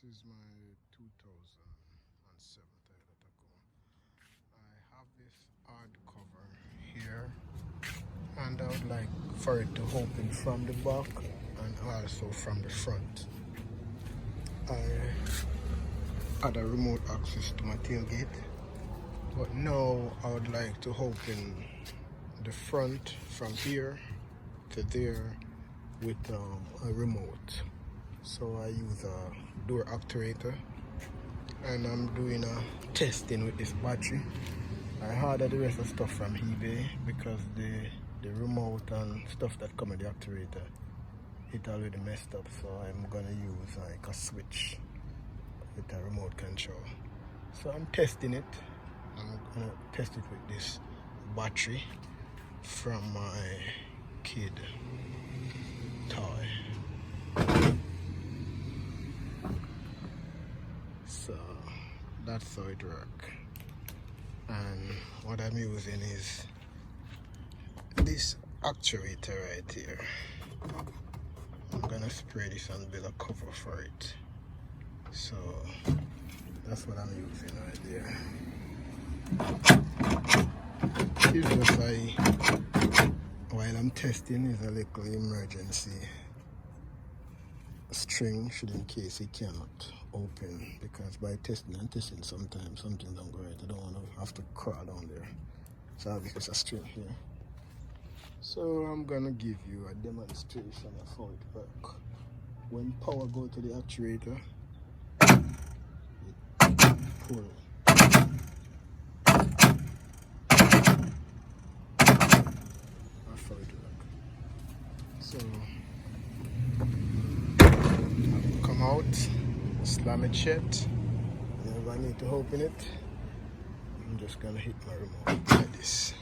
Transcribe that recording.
This is my 2007 Toyota Tacoma. I have this hardcover here, and I would like for it to open from the back and also from the front. I had a remote access to my tailgate, but now I would like to open the front from here to there with a remote. So I use a door actuator, and I'm doing a testing with this battery. I ordered the rest of stuff from eBay because the remote and stuff that come with the actuator, it already messed up, so I'm gonna use like a switch with a remote control. So I'm testing it. I'm gonna test it with this battery from my kid toy. So that's how it works. And what I'm using is this actuator right here. I'm gonna spray this and build a cover for it. So that's what I'm using right there. It's just while I'm testing, is a little emergency string, should in case it cannot open, because by testing and testing sometimes something don't go right. I don't want to have to crawl down there, so I have just a string here. So I'm gonna give you a demonstration of how it works. When power go to the actuator, it pull. That's how it works. So come out, slam it shut. If I need to open it, I'm just gonna hit my remote like this.